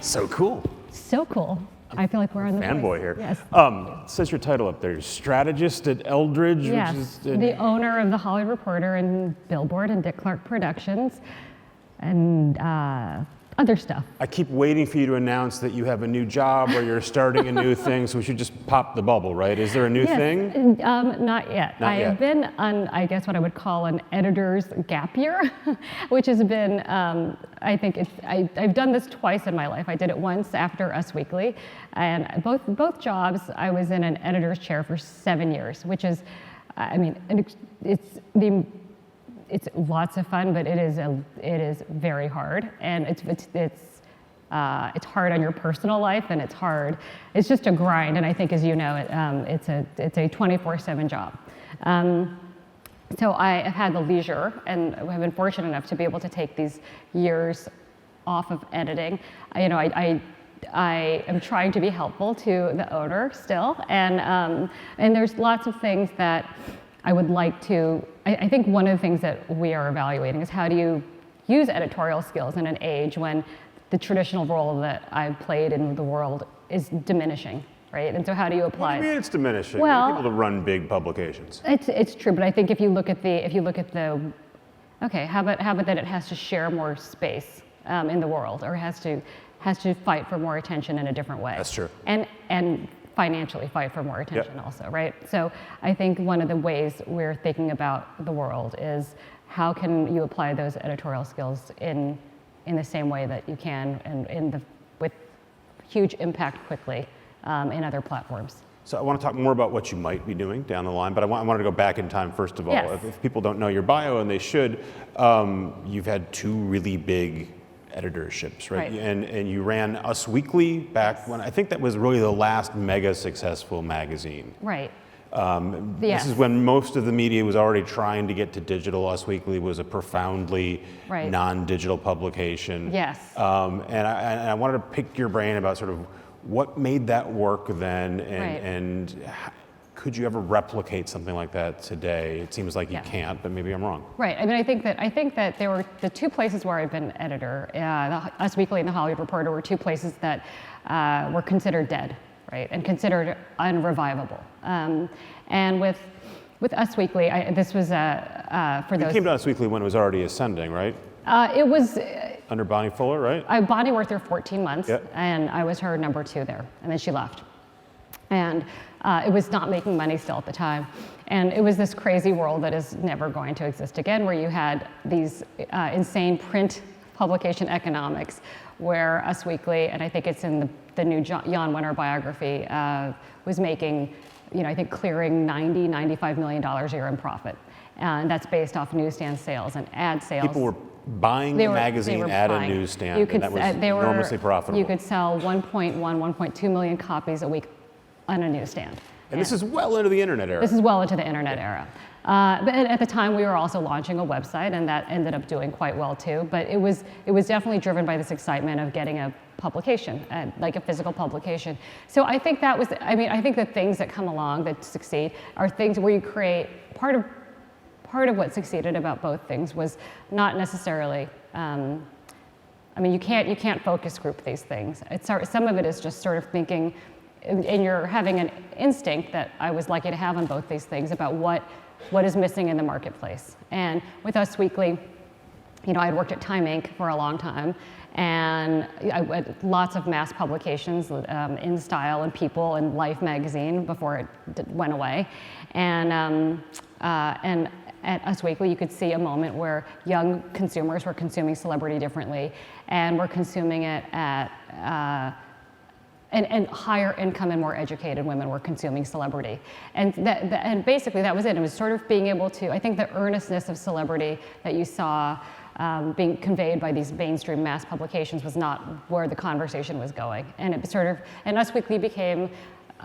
So cool. So cool. I feel like we're on the Fanboy here. Yes. It says your title up there. You're strategist at Eldridge, Yes. which is The owner of The Hollywood Reporter and Billboard and Dick Clark Productions and other stuff. I keep waiting for you to announce that you have a new job or you're starting a new thing, so we should just pop the bubble, right? Is there a new thing? Not yet. I have been on, I guess, what I would call an editor's gap year, which has been, I think, I've done this twice in my life. I did it once after Us Weekly, and both jobs, I was in an editor's chair for 7 years, which is, I mean, it's lots of fun, but it is very hard, and it's hard on your personal life, and it's hard. It's just a grind, and I think, as you know, it's a 24/7 job. So I have had the leisure, and have been fortunate enough to be able to take these years off of editing. I am trying to be helpful to the owner still, and there's lots of things that I would like to. I think one of the things that we are evaluating is how do you use editorial skills in an age when the traditional role that I've played in the world is diminishing, right? And so how do you apply? What do you mean it's diminishing? Well, people to run big publications. It's true, but I think if you look at the, okay, how about that it has to share more space in the world, or has to fight for more attention in a different way. That's true. And financially fight for more attention also, right? So I think one of the ways we're thinking about the world is how can you apply those editorial skills in the same way that you can and with huge impact quickly in other platforms. So I want to talk more about what you might be doing down the line, but I wanted to go back in time first of all. Yes. If people don't know your bio, and they should, you've had two really big editorships, right? And you ran Us Weekly back when I think that was really the last mega successful magazine. Right. This is when most of the media was already trying to get to digital. Us Weekly was a profoundly non-digital publication. Yes. And I wanted to pick your brain about sort of what made that work then, and could you ever replicate something like that today? It seems like you can't, but maybe I'm wrong. Right. I mean, I think that there were the two places where I've been editor. Us Weekly and the Hollywood Reporter were two places that were considered dead, right, and considered unrevivable. And with Us Weekly, this was for those. You came to Us Weekly when it was already ascending, right? It was. Under Bonnie Fuller, right? Bonnie worked there 14 months, and I was her number 2 there, and then she left. And it was not making money still at the time. And it was this crazy world that is never going to exist again, where you had these insane print publication economics, where Us Weekly, and I think it's in the new Jan Wenner biography, was making, I think clearing $95 million a year in profit. And that's based off newsstand sales and ad sales. People were buying the magazine at a newsstand, and that was enormously profitable. You could sell 1.2 million copies a week on a newsstand. And this is well into the internet era. This is well into the internet era. But at the time, we were also launching a website, and that ended up doing quite well too. But it was definitely driven by this excitement of getting a publication, like a physical publication. So I think that was, I think the things that come along that succeed are things where you create part of what succeeded about both things was not necessarily. You can't focus group these things. Some of it is just sort of thinking. And you're having an instinct that I was lucky to have on both these things about what is missing in the marketplace. And with Us Weekly, I had worked at Time Inc. for a long time, and I had lots of mass publications in Style and People and Life magazine before it went away. And at Us Weekly, you could see a moment where young consumers were consuming celebrity differently, and were consuming it at and higher income and more educated women were consuming celebrity. And basically that was it. It was sort of being able to, I think the earnestness of celebrity that you saw being conveyed by these mainstream mass publications was not where the conversation was going. And it sort of, and Us Weekly became,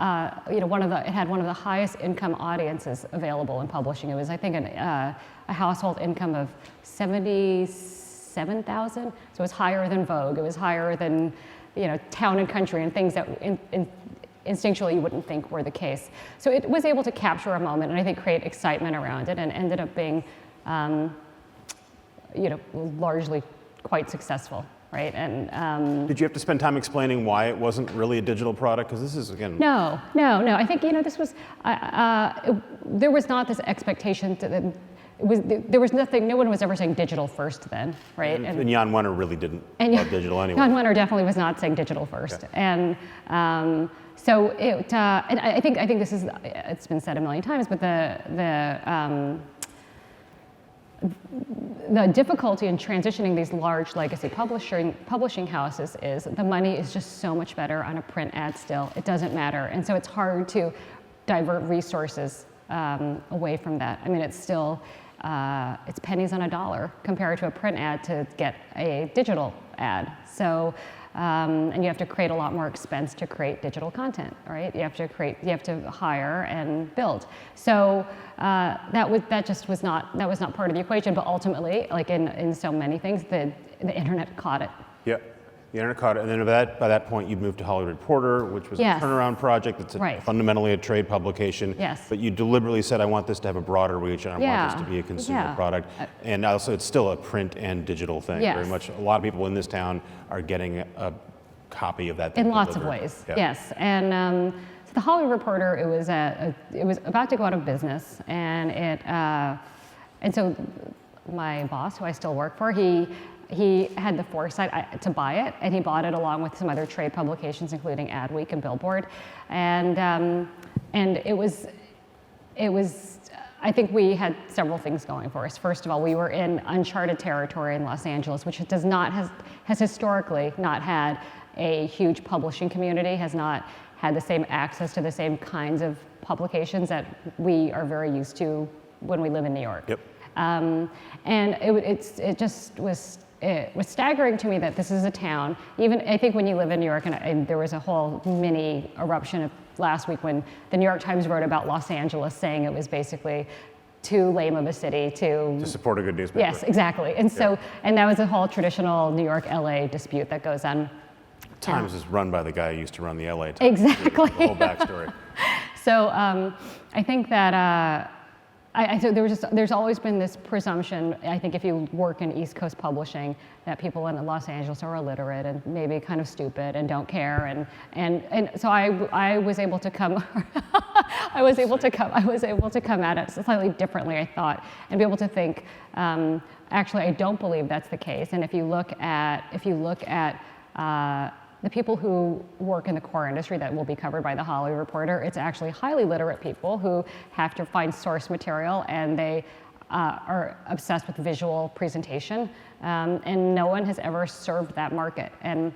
it had one of the highest income audiences available in publishing. It was, I think, a household income of $77,000. So it was higher than Vogue. It was higher than, Town and Country and things that instinctually you wouldn't think were the case. So it was able to capture a moment and I think create excitement around it, and ended up being, largely quite successful. right? And did you have to spend time explaining why it wasn't really a digital product? Because this is, again... No. I think, this was, there was not this expectation that there was nothing, no one was ever saying digital first then, right? And Jan Wenner really didn't love digital anyway. Jan Wenner definitely was not saying digital first. Yeah. And so it, and I think this is, it's been said a million times, but the difficulty in transitioning these large legacy publishing houses is the money is just so much better on a print ad still. It doesn't matter. And so it's hard to divert resources away from that. I mean, it's still, it's pennies on a dollar compared to a print ad to get a digital ad. So, and you have to create a lot more expense to create digital content, right? You have to hire and build. So that just was not part of the equation. But ultimately, like in so many things, the internet caught it. Yeah. The internet caught it, and then by that point, you'd moved to Hollywood Reporter, which was yes. a turnaround project. It's fundamentally a trade publication. Yes. But you deliberately said, I want this to have a broader reach, and I want this to be a consumer product. And also, it's still a print and digital thing. Yes. Very much. A lot of people in this town are getting a copy of that. In lots of ways, yes. And so the Hollywood Reporter, it was about to go out of business, and so my boss, who I still work for, he had the foresight to buy it, and he bought it along with some other trade publications, including Adweek and Billboard, and it was. I think we had several things going for us. First of all, we were in uncharted territory in Los Angeles, which has historically not had a huge publishing community, has not had the same access to the same kinds of publications that we are very used to when we live in New York. Yep. And it was staggering to me that this is a town, even I think when you live in New York, and there was a whole mini eruption of last week when the New York Times wrote about Los Angeles, saying it was basically too lame of a city to support a good newspaper. Yes, exactly. And so, and that was a whole traditional New York-LA dispute that goes on. Times is run by the guy who used to run the LA Times. Exactly. The whole backstory. So I think that so there's always been this presumption, I think if you work in East Coast publishing, that people in Los Angeles are illiterate and maybe kind of stupid and don't care, and so I was able to come I was able to come at it slightly differently, I thought, and be able to think, actually I don't believe that's the case. And if you look at the people who work in the core industry that will be covered by the Hollywood Reporter, it's actually highly literate people who have to find source material, and they are obsessed with visual presentation, and no one has ever served that market. And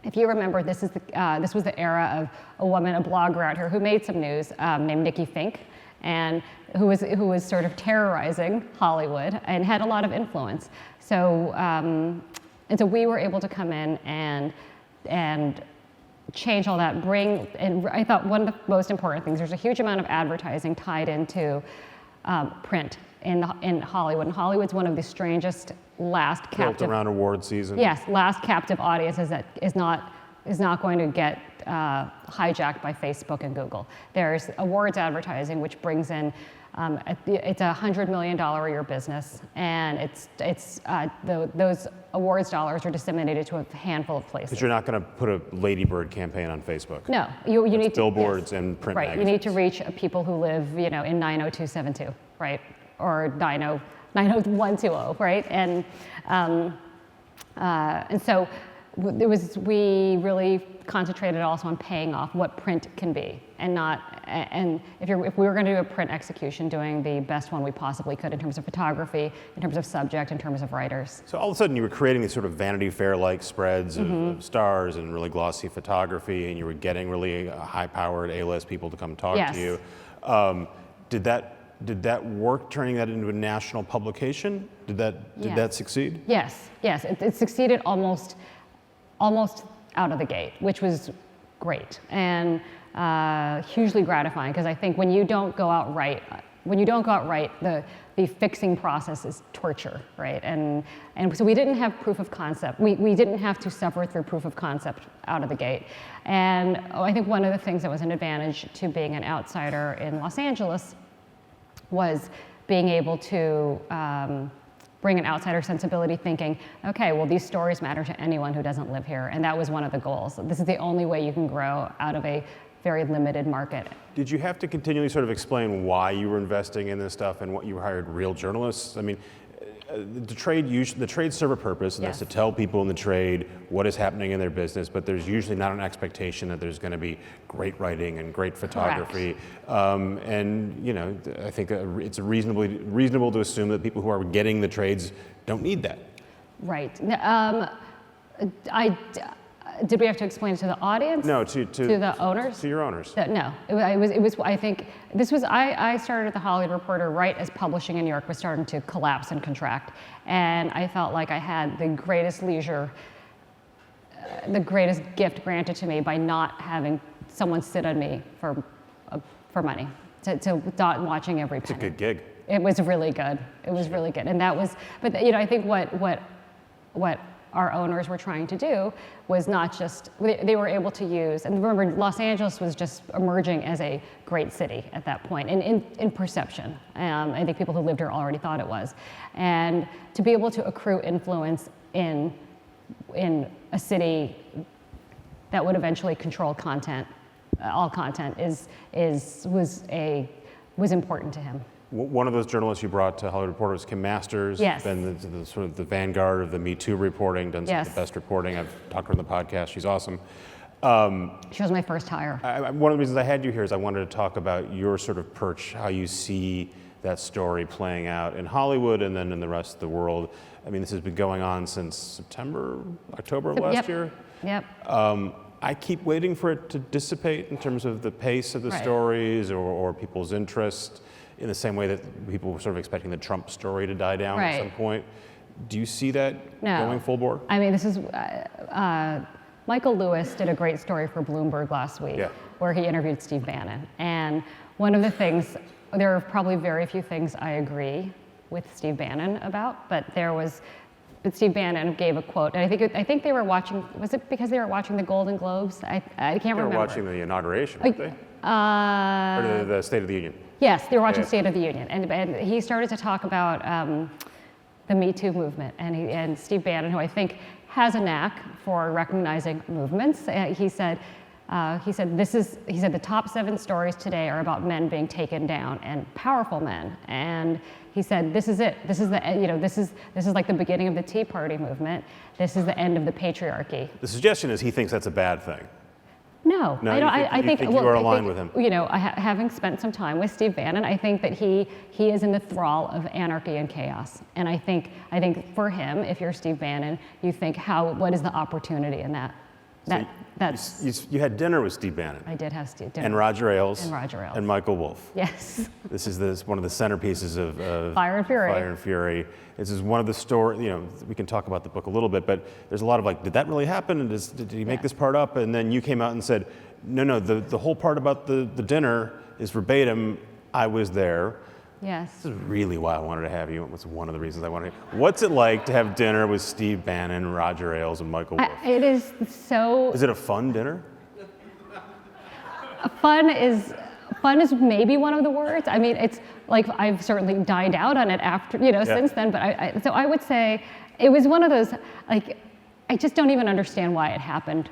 if you remember, this was the era of a blogger out here who made some news named Nikki Fink, and who was sort of terrorizing Hollywood and had a lot of influence. So and so we were able to come in and change all that, and I thought one of the most important things, there's a huge amount of advertising tied into print in Hollywood, and Hollywood's one of the strangest last captive... Built around award season. Yes, last captive audiences that is not going to get hijacked by Facebook and Google. There's awards advertising, which brings in, it's a $100 million a year business, and those awards dollars are disseminated to a handful of places. Because you're not going to put a Ladybird campaign on Facebook. No, you need to billboards and print right. magazines. You need to reach people who live, in 90272, right, or 90120, right, and so we really concentrated also on paying off what print can be, and if we were going to do a print execution, doing the best one we possibly could in terms of photography, in terms of subject, in terms of writers. So all of a sudden you were creating these sort of Vanity Fair-like spreads of stars and really glossy photography, and you were getting really high-powered A-list people to come talk to you. Did that work, turning that into a national publication? Did that succeed? Yes. It succeeded almost out of the gate, which was great and hugely gratifying, because I think when you don't go out right, the fixing process is torture, right? And so we didn't have proof of concept. We didn't have to suffer through proof of concept out of the gate. And I think one of the things that was an advantage to being an outsider in Los Angeles was being able to bring an outsider sensibility, thinking, okay, well, these stories matter to anyone who doesn't live here. And that was one of the goals. This is the only way you can grow out of a very limited market. Did you have to continually sort of explain why you were investing in this stuff and what you hired real journalists? I mean, the trade serve a purpose, and that's to tell people in the trade what is happening in their business, but there's usually not an expectation that there's going to be great writing and great photography. And you know, I think it's reasonable to assume that people who are getting the trades don't need that. Right. Did we have to explain it to the audience? No, to the owners. To your owners. No, it was. I think this was. I started at the Hollywood Reporter right as publishing in New York was starting to collapse and contract, and I felt like I had the greatest leisure, the greatest gift granted to me by not having someone sit on me for money, to not watching every penny. It's a good gig. It was really good. It was really good, and that was. But you know, I think what our owners were trying to do was not just, they were able to use, and remember, Los Angeles was just emerging as a great city at that point, and in perception. I think people who lived here already thought it was. And to be able to accrue influence in a city that would eventually control content, all content, was important to him. One of those journalists you brought to Hollywood Reporter was Kim Masters. Yes. Been the sort of the vanguard of the Me Too reporting, done some of the best reporting. I've talked to her on the podcast. She's awesome. She was my first hire. One of the reasons I had you here is I wanted to talk about your sort of perch, how you see that story playing out in Hollywood and then in the rest of the world. I mean, this has been going on since October of last year. Yep. I keep waiting for it to dissipate in terms of the pace of the stories or people's interest, in the same way that people were sort of expecting the Trump story to die down at some point. Do you see that going full bore? I mean, this is, Michael Lewis did a great story for Bloomberg last week where he interviewed Steve Bannon. And one of the things, there are probably very few things I agree with Steve Bannon about, but Steve Bannon gave a quote, and I think they were watching, was it because they were watching the Golden Globes? I can't remember. They were watching the inauguration, weren't they? Or the State of the Union. Yes, they were watching State of the Union, and he started to talk about the Me Too movement, and Steve Bannon, who I think has a knack for recognizing movements, he said the top 7 stories today are about men being taken down, and powerful men, and he said this is it. This is like the beginning of the Tea Party movement. This is the end of the patriarchy. The suggestion is he thinks that's a bad thing. No, I think you are aligned with him. You know, having spent some time with Steve Bannon, I think that he is in the thrall of anarchy and chaos. And I think for him, if you're Steve Bannon, you think what is the opportunity in that? You had dinner with Steve Bannon. I did have dinner. And Roger Ailes. And Roger Ailes. And Michael Wolff. Yes. This is one of the centerpieces of Fire and Fury. Fire and Fury. This is one of the stories, you know, we can talk about the book a little bit, but there's a lot of like, did that really happen? And did he make this part up? And then you came out and said, no, the whole part about the dinner is verbatim. I was there. Yes. This is really why I wanted to have you. It's one of the reasons I wanted to. What's it like to have dinner with Steve Bannon, Roger Ailes, and Michael Wolff? It is so. Is it a fun dinner? Fun is maybe one of the words. I mean, it's like I've certainly dined out on it after, since then. But so I would say it was one of those, like, I just don't even understand why it happened.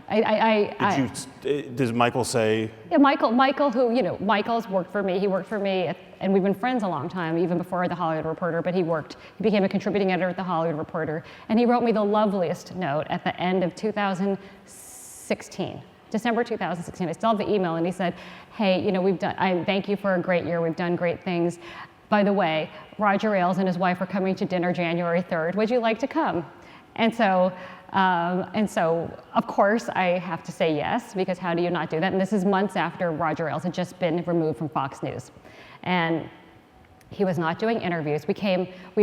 Does Michael say? Yeah, Michael, who, Michael's worked for me. He worked for me, and we've been friends a long time, even before the Hollywood Reporter, but he became a contributing editor at the Hollywood Reporter, and he wrote me the loveliest note at the end of 2016. December 2016, I still have the email, and he said, hey, I thank you for a great year, we've done great things. By the way, Roger Ailes and his wife are coming to dinner January 3rd, would you like to come? And so, of course, I have to say yes, because how do you not do that? And this is months after Roger Ailes had just been removed from Fox News. And he was not doing interviews. We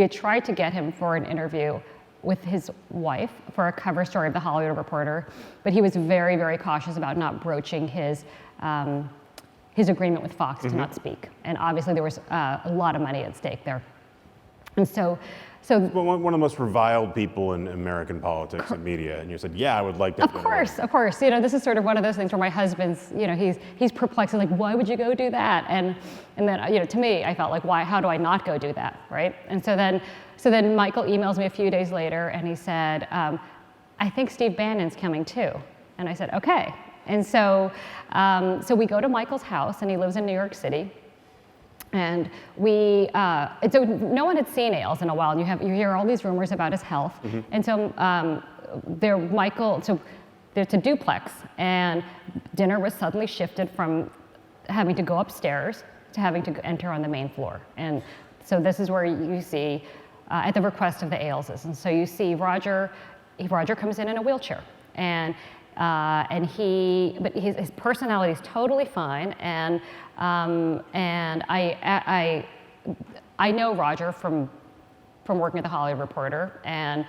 had tried to get him for an interview with his wife for a cover story of the Hollywood Reporter, but he was very, very cautious about not broaching his agreement with Fox to not speak. And obviously there was a lot of money at stake there. And so So one of the most reviled people in American politics and media, and you said, yeah, I would like to. Of course. You know, this is sort of one of those things where my husband's, you know, he's perplexed, like, why would you go do that? And then, you know, to me, I felt like, why? How do I not go do that, right? And so then Michael emails me a few days later, and he said, I think Steve Bannon's coming too. And I said, okay. And so we go to Michael's house, and he lives in New York City. And so no one had seen Ailes in a while, and you hear all these rumors about his health. Mm-hmm. And so there's a duplex, and dinner was suddenly shifted from having to go upstairs to having to enter on the main floor. And so this is where you see, at the request of the Aileses, and so you see Roger comes in a wheelchair, and his personality is totally fine, and I know Roger from working at the Hollywood Reporter, and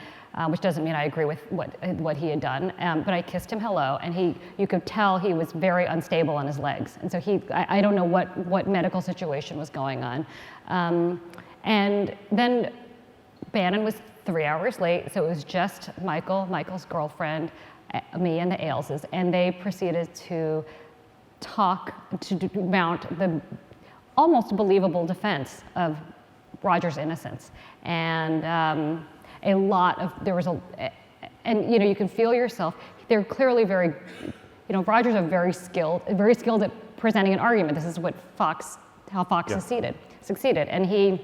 which doesn't mean I agree with what he had done, but I kissed him hello, and you could tell he was very unstable on his legs, and so I don't know what medical situation was going on, and then Bannon was 3 hours late, so it was just Michael's girlfriend, me, and the Aileses, and they proceeded to mount the almost believable defense of Roger's innocence, and and you know, you can feel yourself. They're clearly very, you know, Roger's very skilled at presenting an argument. This is how Fox succeeded, and he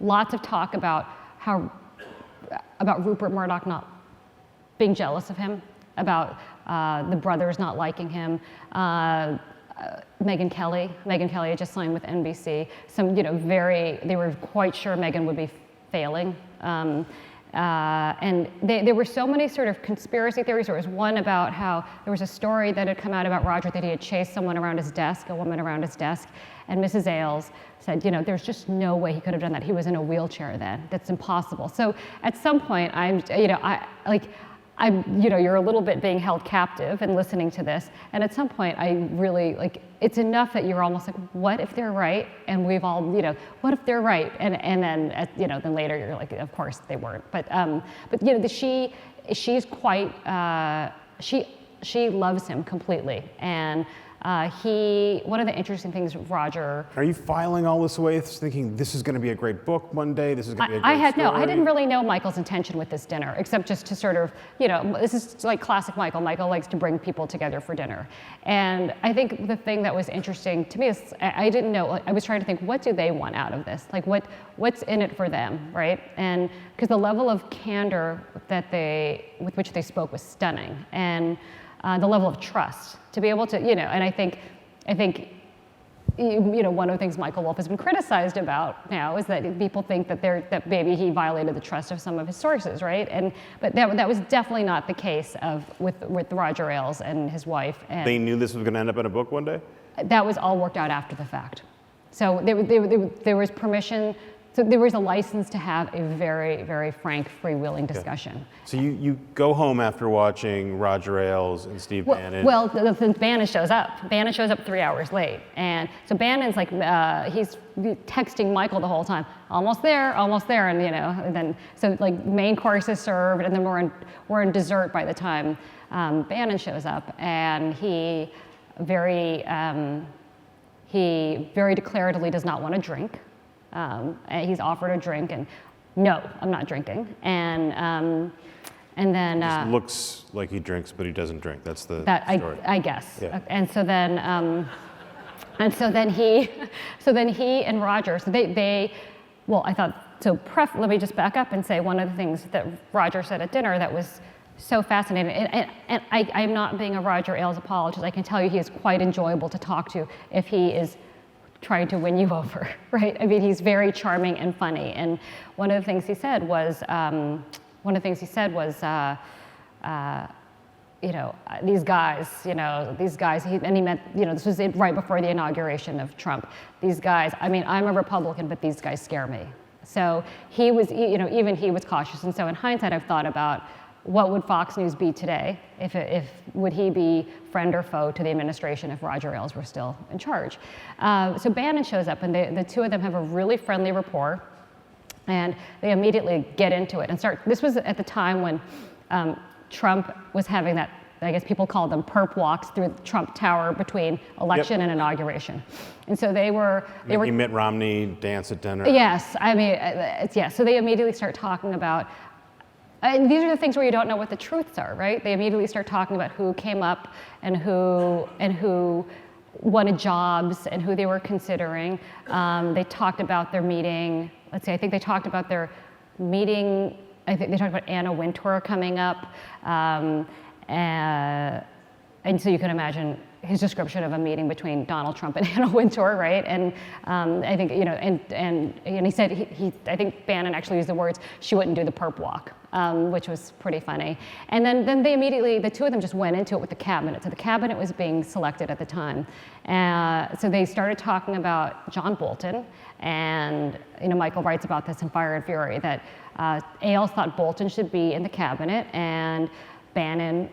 lots of talk about Rupert Murdoch not being jealous of him, about the brothers not liking him, Megyn Kelly had just signed with NBC. They were quite sure Megyn would be failing. And there were so many sort of conspiracy theories. There was one about how there was a story that had come out about Roger that he had chased a woman around his desk, and Mrs. Ailes said, you know, there's just no way he could have done that. He was in a wheelchair then. That's impossible. So at some point, you're a little bit being held captive and listening to this. And at some point, I really, it's enough that you're almost like, what if they're right? And we've all, what if they're right? And then, then later you're like, of course they weren't. But she's quite, she loves him completely. And one of the interesting things, Roger. Are you filing all this away thinking this is going to be a great book one day? This is going to be a great story? I didn't really know Michael's intention with this dinner, except just to sort of, this is like classic Michael. Michael likes to bring people together for dinner. And I think the thing that was interesting to me is I didn't know, I was trying to think, what do they want out of this? Like what's in it for them, right? And because the level of candor with which they spoke was stunning. And the level of trust to be able to, and I think, one of the things Michael Wolff has been criticized about now is that people think that maybe he violated the trust of some of his sources, right? But that was definitely not the case with Roger Ailes and his wife. And they knew this was going to end up in a book one day? That was all worked out after the fact. So there was permission. So there was a license to have a very, very frank, freewheeling discussion. So you go home after watching Roger Ailes and Steve Bannon. Well, Bannon shows up. Bannon shows up 3 hours late. And so Bannon's like, he's texting Michael the whole time, almost there. And and then, so like main course is served, and then we're in dessert by the time Bannon shows up. And he very declaratively does not want to drink. He's offered a drink, and no, I'm not drinking. And then just looks like he drinks, but he doesn't drink. That's the story. I guess. Yeah. And so then he and Roger. So I thought so. Let me just back up and say one of the things that Roger said at dinner that was so fascinating. And I'm not being a Roger Ailes apologist. I can tell you he is quite enjoyable to talk to if he is trying to win you over, right? I mean, he's very charming and funny. And one of the things he said was, these guys, and he meant, this was right before the inauguration of Trump. These guys, I mean, I'm a Republican, but these guys scare me. So he was, even he was cautious. And so in hindsight, I've thought about what would Fox News be today? Would he be friend or foe to the administration if Roger Ailes were still in charge? So Bannon shows up, and the two of them have a really friendly rapport. And they immediately get into it and start. This was at the time when Trump was having that, I guess people call them perp walks through Trump Tower between election and inauguration. And so they were Mitt Romney dance at dinner. Yes, I mean, so they immediately start talking about, and these are the things where you don't know what the truths are, right? They immediately start talking about who came up and who wanted jobs and who they were considering. They talked about their meeting. I think they talked about their meeting. I think they talked about Anna Wintour coming up. And so you can imagine his description of a meeting between Donald Trump and Anna Wintour, right? And I think, and he said, I think Bannon actually used the words, she wouldn't do the perp walk, which was pretty funny. And then they immediately, the two of them just went into it with the cabinet. So the cabinet was being selected at the time. So they started talking about John Bolton, and Michael writes about this in Fire and Fury, that Ailes thought Bolton should be in the cabinet, and Bannon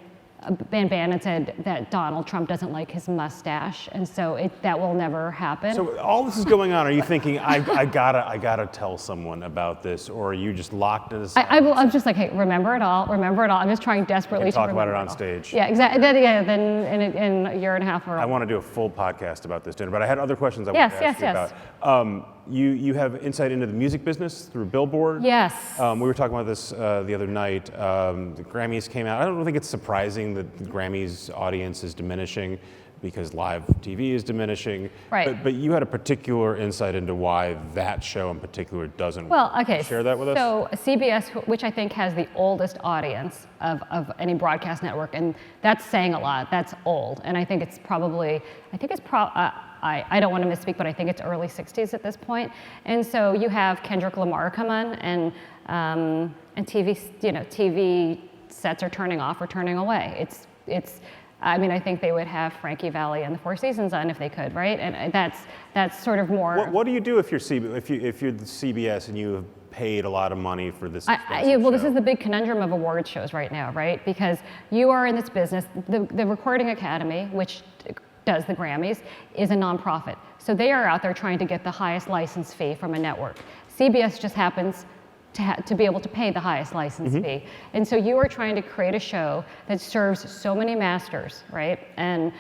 said that Donald Trump doesn't like his mustache, and so that will never happen. So all this is going on. Are you thinking I gotta tell someone about this, or are you just locked in this? I'm just like, hey, remember it all. I'm just trying desperately to talk remember about it on stage. Yeah, exactly. Then in a year and a half or. I want to do a full podcast about this dinner, but I had other questions I wanted to ask you about. You have insight into the music business through Billboard. Yes. We were talking about this the other night. The Grammys came out. I don't think it's surprising that the Grammys audience is diminishing because live TV is diminishing. Right. But you had a particular insight into why that show in particular doesn't. Well, okay. Share that with us. So CBS, which I think has the oldest audience of any broadcast network, and that's saying a lot. That's old, and I think it's probably. I don't want to misspeak, but I think it's early 60s at this point. And so you have Kendrick Lamar come on, and TV sets are turning off or turning away. I mean, I think they would have Frankie Valli and the Four Seasons on if they could, right? And that's sort of more. What do you do if you're the CBS and you have paid a lot of money for this? This is the big conundrum of awards shows right now, right? Because you are in this business. The Recording Academy, which does the Grammys, is a nonprofit. So they are out there trying to get the highest license fee from a network. CBS just happens to be able to pay the highest license fee. And so you are trying to create a show that serves so many masters, right? And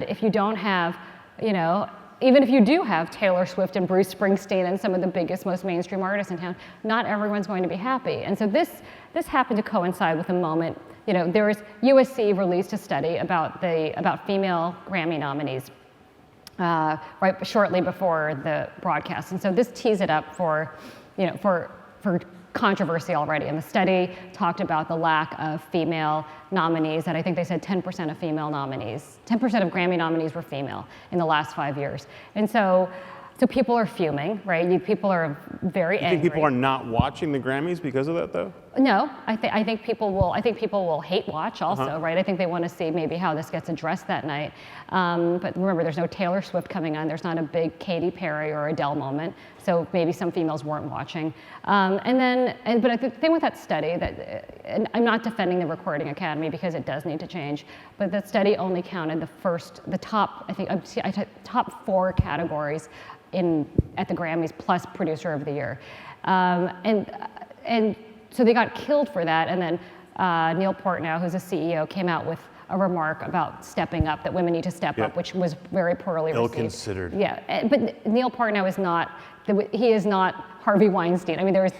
if you don't have, even if you do have Taylor Swift and Bruce Springsteen and some of the biggest, most mainstream artists in town, not everyone's going to be happy. And so this happened to coincide with a moment. There was USC released a study about female Grammy nominees right shortly before the broadcast, and so this tees it up for controversy already. And the study talked about the lack of female nominees, and I think they said 10% of female nominees, 10% of Grammy nominees were female in the last 5 years, and so people are fuming, right? People are very angry. You think people are not watching the Grammys because of that, though? No, I think people will hate watch also, right? I think they want to see maybe how this gets addressed that night. But remember, there's no Taylor Swift coming on. There's not a big Katy Perry or Adele moment. So maybe some females weren't watching. But the thing with that study and I'm not defending the Recording Academy because it does need to change, but the study only counted the top 4 categories at the Grammys plus Producer of the Year, and so they got killed for that. And then Neil Portnow, who's a CEO, came out with a remark about stepping up, that women need to step up, which was very poorly received. Ill-considered. Yeah, but Neil Portnow is not. He is not Harvey Weinstein. I mean, there's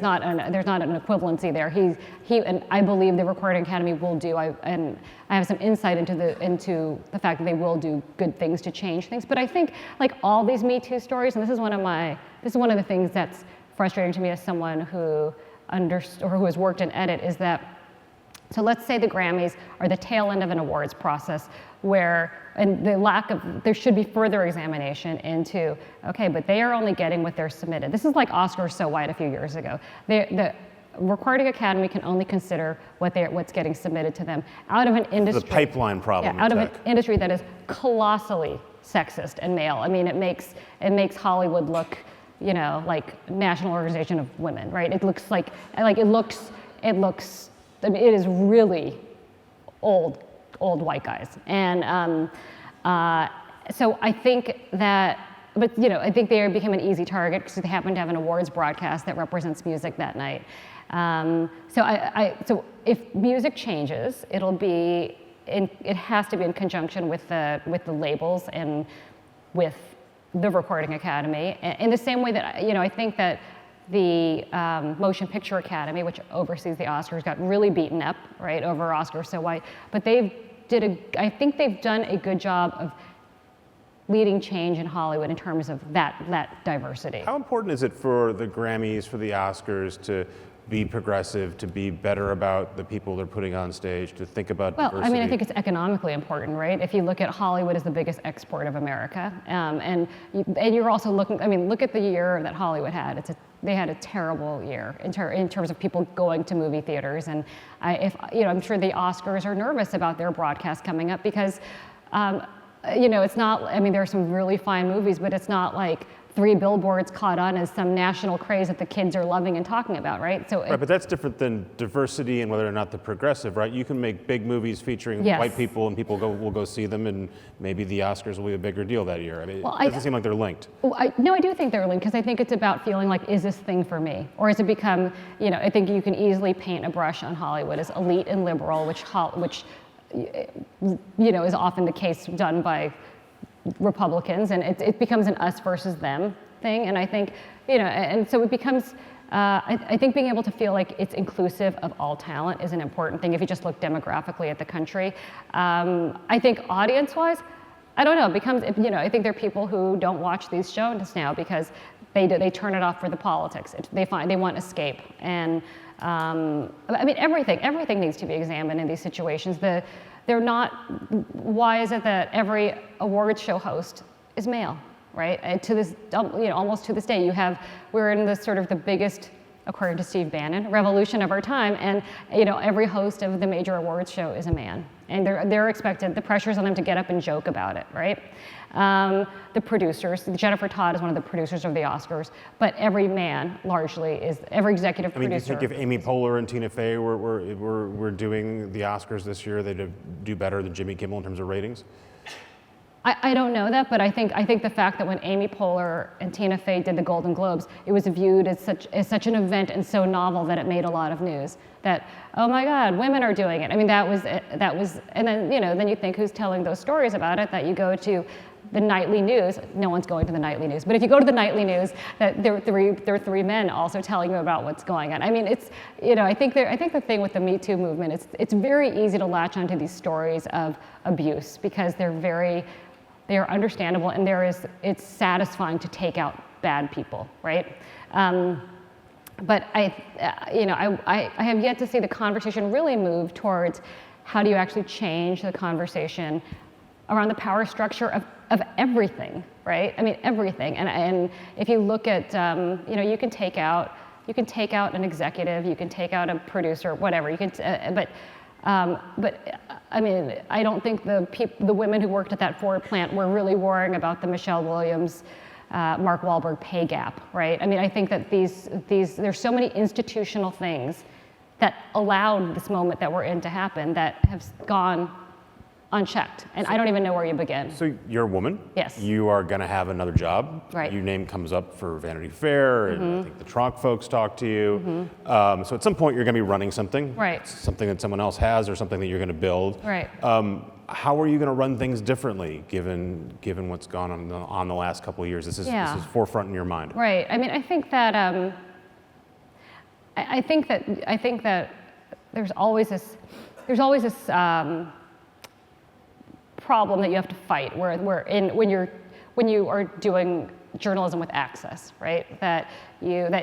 not an equivalency there. He and I believe the Recording Academy will do. I have some insight into the fact that they will do good things to change things. But I think like all these Me Too stories, and this is one of the things that's frustrating to me as someone who who has worked in edit, is that. So let's say the Grammys are the tail end of an awards process there should be further examination into, okay, but they are only getting what they're submitted. This is like Oscars So White a few years ago. The Recording Academy can only consider what's getting submitted to them out of an industry. The pipeline problem. Yeah, out of an industry that is colossally sexist and male. I mean, it makes Hollywood look, like National Organization of Women, right? It looks like it looks. I mean, it is really old white guys, and so I think that but you know, I think they became an easy target because they happen to have an awards broadcast that represents music that night. So if music changes, it has to be in conjunction with the labels and with the Recording Academy. In the same way that, you know, I think that the Motion Picture Academy, which oversees the Oscars, got really beaten up, right, over Oscars So White. But I think they've done a good job of leading change in Hollywood in terms of that diversity. How important is it for the Grammys, for the Oscars to be progressive, to be better about the people they're putting on stage, to think about diversity? Well, I mean, I think it's economically important, right? If you look at Hollywood as the biggest export of America, and you're also looking, I mean, look at the year that Hollywood had. They had a terrible year in terms of people going to movie theaters, and I'm sure the Oscars are nervous about their broadcast coming up because, you know, it's not. I mean, there are some really fine movies, but it's not like 3 billboards caught on as some national craze that the kids are loving and talking about, right? So right, but that's different than diversity and whether or not they're progressive, right? You can make big movies featuring white people, and people will go see them, and maybe the Oscars will be a bigger deal that year. I mean, it doesn't seem like they're linked. Well, I do think they're linked because I think it's about feeling like, is this thing for me? Or has it become, you know, I think you can easily paint a brush on Hollywood as elite and liberal, which you know, is often the case done by Republicans, and it becomes an us versus them thing. And I think, you know, and so it becomes, I think being able to feel like it's inclusive of all talent is an important thing if you just look demographically at the country. I think audience-wise, I don't know, it becomes, you know, I think there are people who don't watch these shows now because they turn it off for the politics. They want escape. And I mean, everything needs to be examined in these situations. They're not, why is it that every awards show host is male, right? And to this, you know, almost to this day, we're in this sort of the biggest, according to Steve Bannon, revolution of our time, and you know, every host of the major awards show is a man. And they're expected, the pressure's on them to get up and joke about it, right? The producers, Jennifer Todd is one of the producers of the Oscars, but every man largely is, every executive producer. I mean, do you think if Amy Poehler and Tina Fey were doing the Oscars this year, they'd do better than Jimmy Kimmel in terms of ratings? I don't know that, but I think the fact that when Amy Poehler and Tina Fey did the Golden Globes, it was viewed as such an event and so novel that it made a lot of news. That, oh my God, women are doing it. I mean, that was, and then, you know, then you think who's telling those stories about it, that you go to the nightly news. No one's going to the nightly news, but if you go to the nightly news, that there are 3 men also telling you about what's going on. I mean, it's, you know, I think the thing with the Me Too movement, it's very easy to latch onto these stories of abuse because they are understandable, and it's satisfying to take out bad people, right? But I have yet to see the conversation really move towards how do you actually change the conversation around the power structure of everything, right? I mean, everything. And if you look at, you know, you can take out an executive, you can take out a producer, whatever. You can, but I mean, I don't think the women who worked at that Ford plant were really worrying about the Michelle Williams, Mark Wahlberg pay gap, right? I mean, I think that there's so many institutional things that allowed this moment that we're in to happen that have gone unchecked, and I don't even know where you begin. So you're a woman. Yes. You are going to have another job. Right. Your name comes up for Vanity Fair, and I think the Tronc folks talk to you. So at some point you're going to be running something. Right. Something that someone else has, or something that you're going to build. Right. How are you going to run things differently, given what's gone on the last couple of years? This is forefront in your mind. Right. I mean, I think that I think that there's always this problem that you have to fight when you are doing journalism with access, right? That even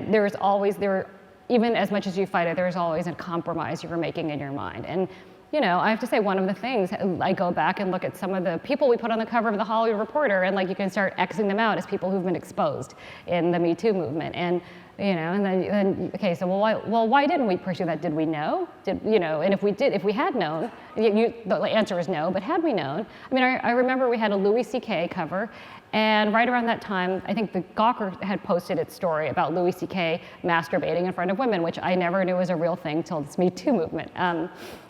as much as you fight it, there's always a compromise you're making in your mind. And you know, I have to say, one of the things, I go back and look at some of the people we put on the cover of the Hollywood Reporter, and like you can start Xing them out as people who've been exposed in the Me Too movement. And you know, and then okay, so why didn't we pursue that? Did we know? And if we had known, the answer is no. But had we known, I mean, I remember we had a Louis C.K. cover, and right around that time, I think the Gawker had posted its story about Louis C.K. masturbating in front of women, which I never knew was a real thing till this Me Too movement.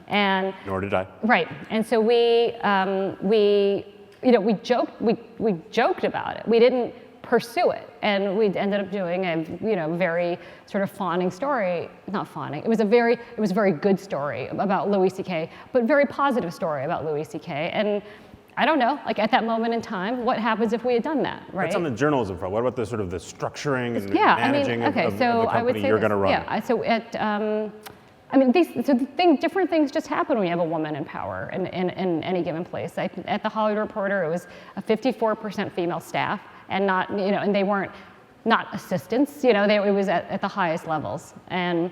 And nor did I. Right, and so we joked about it. We pursue it. And we ended up doing a very sort of fawning story, not fawning, it was a very good story about Louis C.K., but very positive story about Louis C.K. And I don't know, like at that moment in time, what happens if we had done that, right? That's on the journalism front. What about the sort of the structuring and Yeah, managing of the I would company say you're going to run? Yeah, so different things just happen when you have a woman in power in any given place. At the Hollywood Reporter, it was a 54% female staff, and not, and they weren't not assistants, it was at the highest levels. And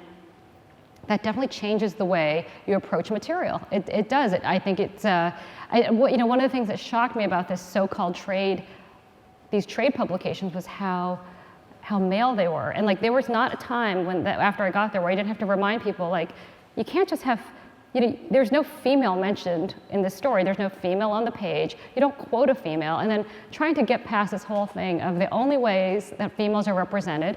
that definitely changes the way you approach material. It does. I think it's, one of the things that shocked me about this so-called these trade publications was how male they were. And like, there was not a time after I got there where I didn't have to remind people, like, you can't just have, there's no female mentioned in this story. There's no female on the page. You don't quote a female. And then trying to get past this whole thing of the only ways that females are represented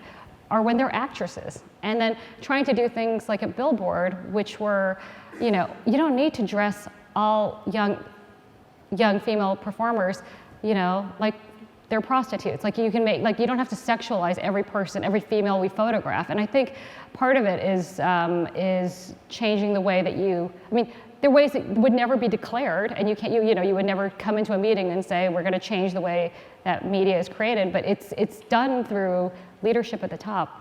are when they're actresses. And then trying to do things like at Billboard, which were, you don't need to dress all young female performers, like they're prostitutes. Like you don't have to sexualize every person, every female we photograph. And I think part of it is changing the way that there are ways that would never be declared, and you would never come into a meeting and say, we're going to change the way that media is created, but it's done through leadership at the top.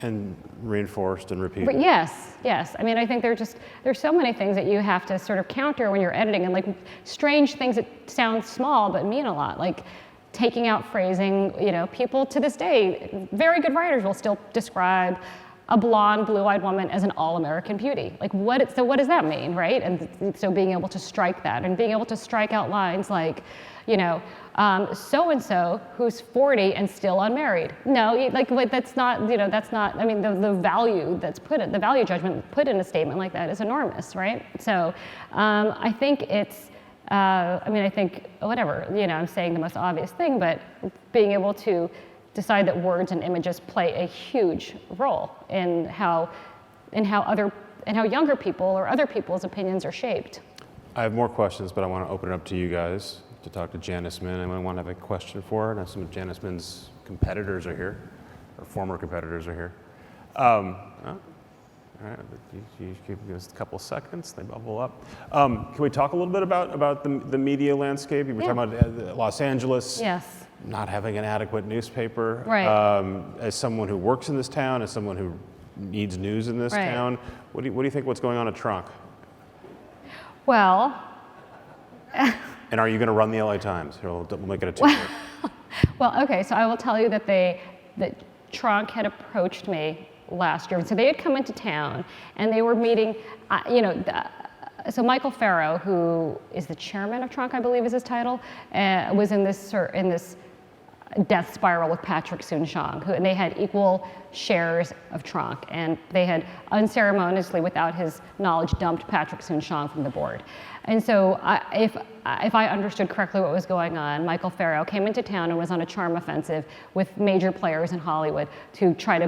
And reinforced and repeated. But yes. I think there's so many things that you have to sort of counter when you're editing, and like strange things that sound small but mean a lot, like taking out phrasing. People to this day, very good writers will still describe a blonde, blue-eyed woman as an all-American beauty. Like so what does that mean, right? And so being able to strike that, and being able to strike out lines like, so-and-so who's 40 and still unmarried. No, that's not, the value that's the value judgment put in a statement like that is enormous, right? So I think it's, whatever, I'm saying the most obvious thing, but being able to decide that words and images play a huge role in how younger people or other people's opinions are shaped. I have more questions, but I want to open it up to you guys to talk to Janice Min. I want to have a question for her. And some of Janice Min's competitors are here, or former competitors are here. All right, you give us a couple seconds, they bubble up. Can we talk a little bit about the media landscape? You were talking about Los Angeles. Yes. Not having an adequate newspaper. Right. As someone who works in this town, as someone who needs news in this town, what do you think what's going on at Trunk? Well. And are you going to run the LA Times? Here, we'll make it a two-part. Well, okay, so I will tell you that Trunk had approached me last year. So they had come into town and they were meeting, so Michael Farrow, who is the chairman of Trunk, I believe is his title, was in this death spiral with Patrick Soon-Shiong, and they had equal shares of Trunk, and they had unceremoniously, without his knowledge, dumped Patrick Soon-Shiong from the board. And so if I understood correctly what was going on, Michael Farrow came into town and was on a charm offensive with major players in Hollywood to try to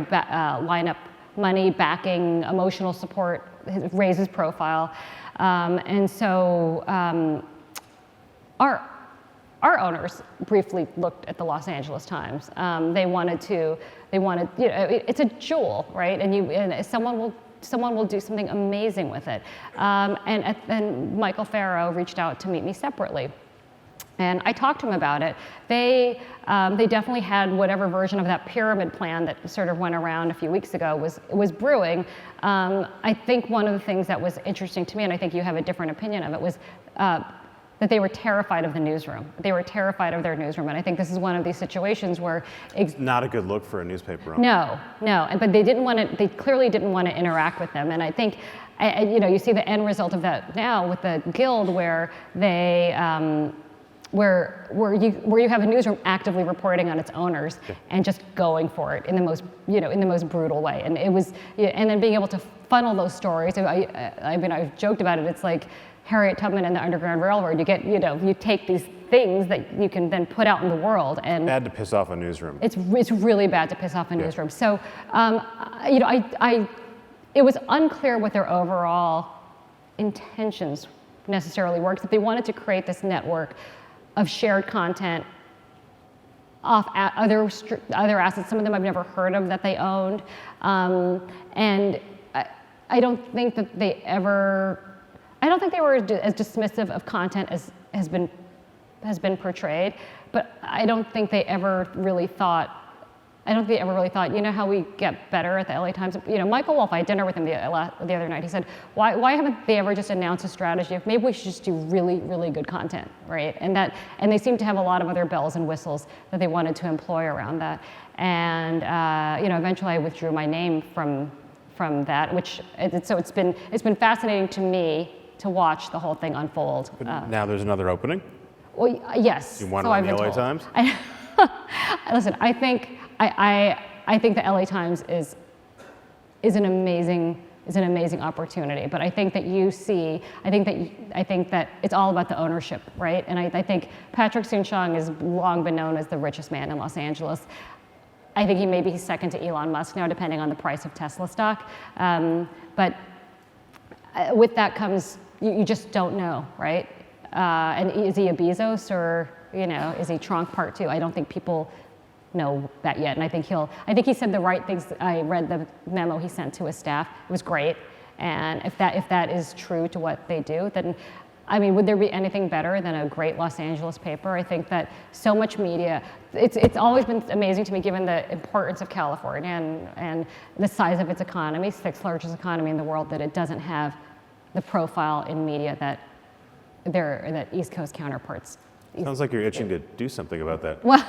line up money, backing, emotional support, raise his profile. And so our owners briefly looked at the Los Angeles Times. They wanted, it's a jewel, right? And someone will do something amazing with it. And then Michael Farrow reached out to meet me separately. And I talked to him about it. They definitely had whatever version of that pyramid plan that sort of went around a few weeks ago was brewing. I think one of the things that was interesting to me, and I think you have a different opinion of it, was that they were terrified of the newsroom. They were terrified of their newsroom, and I think this is one of these situations where not a good look for a newspaper owner. No, but they clearly didn't want to interact with them, and I think, you see the end result of that now with the Guild, where they, where you have a newsroom actively reporting on its owners and just going for it in the most brutal way, and it was, and then being able to funnel those stories. I've joked about it. It's like Harriet Tubman and the Underground Railroad. You take these things that you can then put out in the world, and bad to piss off a newsroom. It's really bad to piss off a newsroom. So, it was unclear what their overall intentions necessarily were, except they wanted to create this network of shared content other assets. Some of them I've never heard of that they owned, and I don't think that they ever. I don't think they were as dismissive of content as has been portrayed, but I don't think they ever really thought. You know how we get better at the LA Times? You know, Michael Wolff, I had dinner with him the other night. He said, why haven't they ever just announced a strategy of maybe we should just do really, really good content, right? And they seem to have a lot of other bells and whistles that they wanted to employ around that. And you know, eventually I withdrew my name from that, so it's been fascinating to me to watch the whole thing unfold. But now there's another opening? Well, yes. You want so to I've run the been LA told. Times? Listen, I think the LA Times is an amazing opportunity. But I think that I think that it's all about the ownership, right? And I think Patrick Soon-Shiong has long been known as the richest man in Los Angeles. I think he's second to Elon Musk now, depending on the price of Tesla stock. But with that comes, you just don't know, right? And is he a Bezos or, you know, is he Tronc Part 2? I don't think people know that yet. And I think he said the right things. I read the memo he sent to his staff. It was great. And if that is true to what they do, then, I mean, would there be anything better than a great Los Angeles paper? I think that so much media, it's always been amazing to me, given the importance of California and the size of its economy, 6th largest economy in the world, that it doesn't have the profile in media that East Coast counterparts. Sounds like you're itching to do something about that. Well,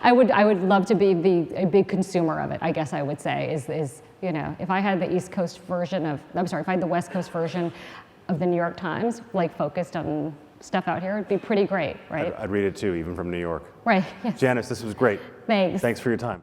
I would love to be a big consumer of it, I guess I would say, is you know, if I had the East Coast version if I had the West Coast version of the New York Times, like focused on stuff out here, it'd be pretty great, right? I'd read it too, even from New York. Right, yes. Janice, this was great. Thanks. Thanks for your time.